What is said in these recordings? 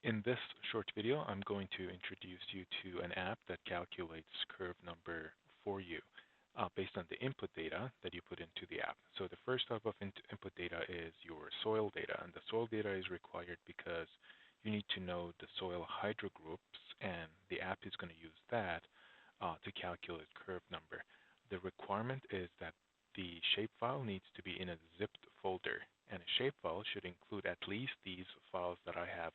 In this short video, I'm going to introduce you to an app that calculates curve number for you based on the input data that you put into the app. So the first type of input data is your soil data, and the soil data is required because you need to know the soil hydro groups, and the app is going to use that to calculate curve number. The requirement is that the shapefile needs to be in a zipped folder, and a shapefile should include at least these files that I have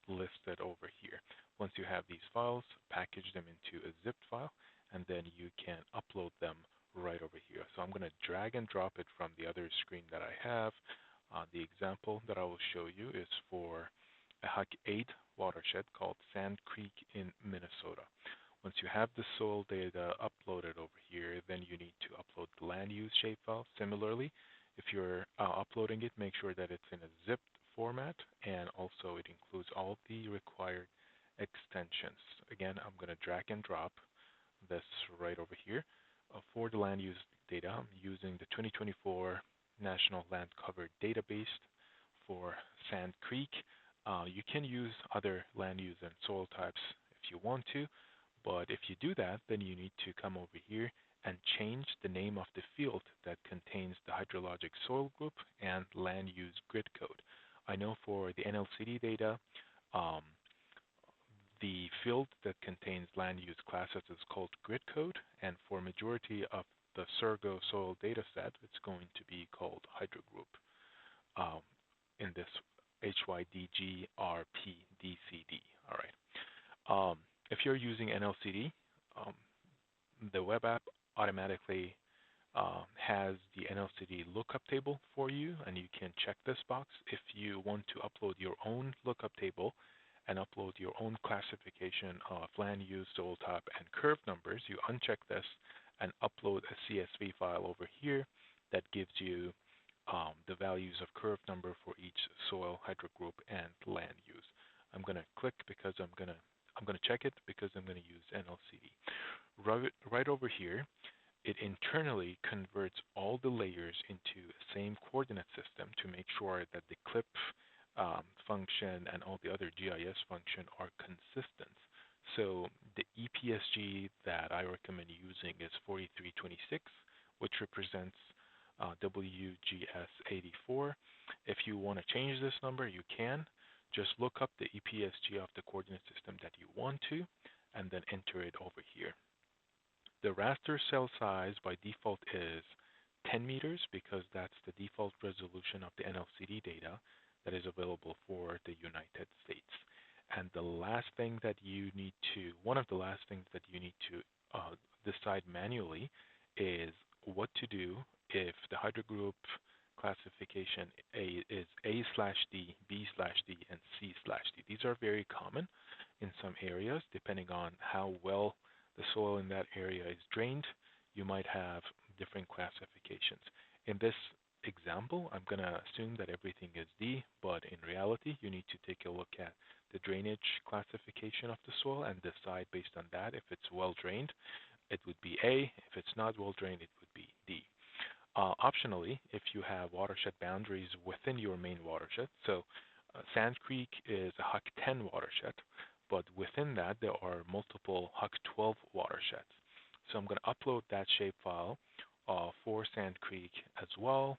listed over here. Once you have these files, package them into a zipped file, and then you can upload them right over here. So I'm going to drag and drop it from the other screen that I have. The example that I will show you is for a HEC-8 watershed called Sand Creek in Minnesota. Once you have the soil data uploaded over here, then you need to upload the land use shapefile. Similarly, if you're uploading it, make sure that it's in a zipped format, and also it includes all the required extensions. Again, I'm going to drag and drop this right over here. For the land use data, I'm using the 2024 National Land Cover Database for Sand Creek. You can use other land use and soil types if you want to, but if you do that, then you need to come over here and change the name of the field that contains the hydrologic soil group and land use grid code. I know for the NLCD data, the field that contains land use classes is called grid code, and for majority of the Surgo soil data set, it's going to be called hydro group in this HYDGRPDCD. All right. If you're using NLCD, the web app automatically has the NLCD lookup table for you, and you can check this box. If you want to upload your own lookup table and upload your own classification of land use, soil type, and curve numbers, you uncheck this and upload a CSV file over here that gives you the values of curve number for each soil, hydro group, and land use. I'm going to click because I'm going to check it because I'm going to use NLCD. Right over here, it internally converts all the layers into the same coordinate system to make sure that the clip function and all the other GIS function are consistent. So the EPSG that I recommend using is 4326, which represents WGS84. If you want to change this number, you can. Just look up the EPSG of the coordinate system that you want to, and then enter it over here. The raster cell size by default is 10 meters because that's the default resolution of the NLCD data that is available for the United States. And the last thing that you need to, one of the last things that you need to decide manually is what to do if the hydro group classification is A/D, B/D, and C/D. These are very common in some areas. Depending on how well the soil in that area is drained, you might have different classifications. In this example, I'm going to assume that everything is D, but in reality, you need to take a look at the drainage classification of the soil and decide based on that. If it's well drained, it would be A. If it's not well drained, it would be D. Optionally, if you have watershed boundaries within your main watershed, so Sand Creek is a HEC-10 watershed, but within that there are multiple HEC-12 watersheds. So I'm going to upload that shapefile for Sand Creek as well.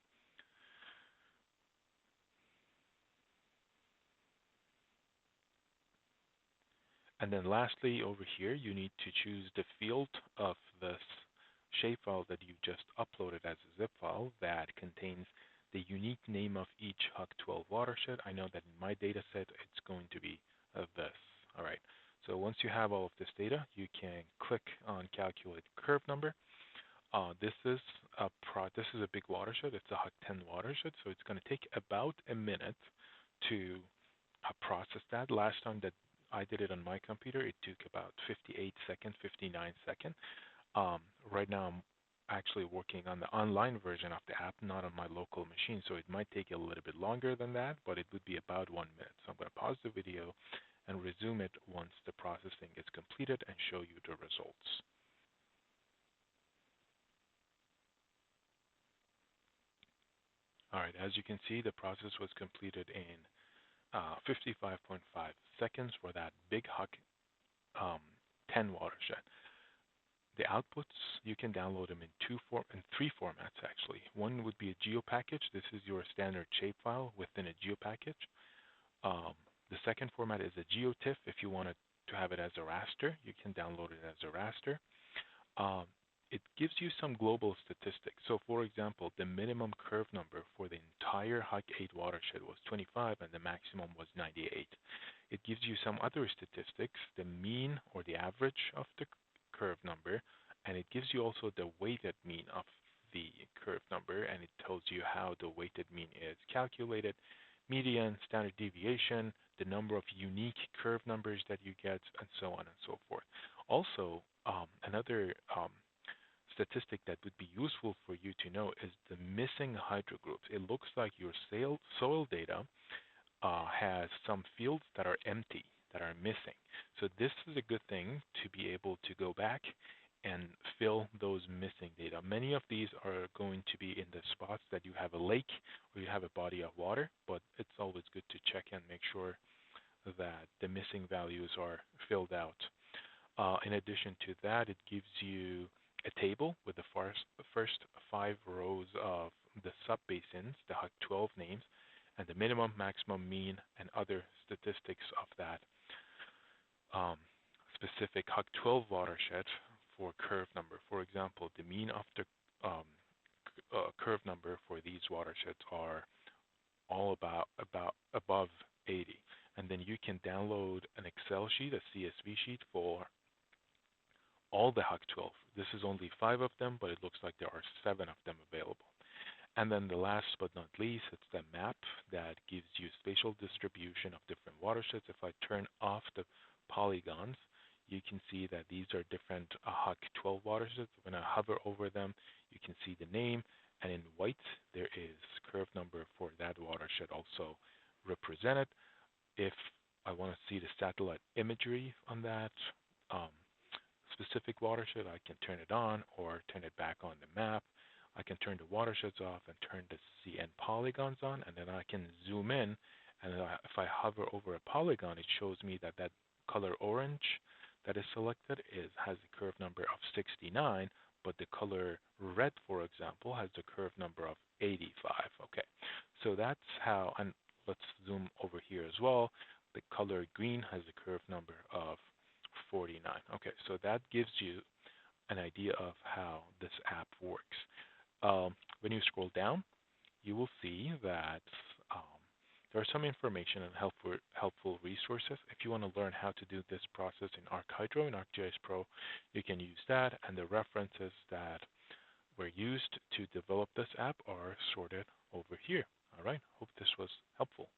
And then lastly, over here, you need to choose the field of this shapefile that you just uploaded as a zip file that contains the unique name of each HEC-12 watershed. I know that in my data set, it's going to be this. All right. So once you have all of this data, you can click on Calculate Curve Number. This is a big watershed. It's a HEC-10 watershed, so it's going to take about a minute to process that. Last time that I did it on my computer, it took about 58 seconds, 59 seconds. Right now, I'm actually working on the online version of the app, not on my local machine, so it might take a little bit longer than that, but it would be about 1 minute. So I'm going to pause the video and resume it once the processing is completed and show you the results. All right, as you can see, the process was completed in 55.5 seconds for that big HEC 10 watershed. The outputs, you can download them in three formats actually. One would be a geo package. This is your standard shapefile within a geo package. The second format is a geotiff. If you wanted to have it as a raster, you can download it as a raster. It gives you some global statistics. So for example, the minimum curve number for the entire HEC-8 watershed was 25 and the maximum was 98. It gives you some other statistics, the mean or the average of the curve number, and it gives you also the weighted mean of the curve number, and it tells you how the weighted mean is calculated, median, standard deviation, the number of unique curve numbers that you get, and so on and so forth. Also, another statistic that would be useful for you to know is the missing hydrogroups. It looks like your soil data has some fields that are empty, that are missing. So this is a good thing to be able to go back and fill those missing data. Many of these are going to be in the spots that you have a lake or you have a body of water, but it's always good to check and make sure that the missing values are filled out. In addition to that, it gives you a table with the first 5 rows of the subbasins, the HEC-12 names, and the minimum, maximum, mean, and other statistics of that specific HEC-12 watershed for curve number. For example, the mean of the curve number for these watersheds are all about above 80. And then you can download an Excel sheet, a CSV sheet for all the HEC-12. This is only 5 of them, but it looks like there are 7 of them available. And then the last but not least, it's the map that gives you spatial distribution of different watersheds. If I turn off the polygons, you can see that these are different HEC-12 watersheds. When I hover over them, you can see the name, and in white, there is curve number for that watershed also represented. If I want to see the satellite imagery on that specific watershed, I can turn it on or turn it back on the map. I can turn the watersheds off and turn the CN polygons on, and then I can zoom in, and if I hover over a polygon, it shows me that that color orange that is selected has a curve number of 69, but the color red, for example, has the curve number of 85. Okay, so that's how, and let's zoom over here as well. The color green has a curve number of 49. Okay, so that gives you an idea of how this app works. When you scroll down, you will see that there are some information and helpful resources. If you want to learn how to do this process in ArcHydro and ArcGIS Pro, you can use that, and the references that were used to develop this app are sorted over here. All right, hope this was helpful.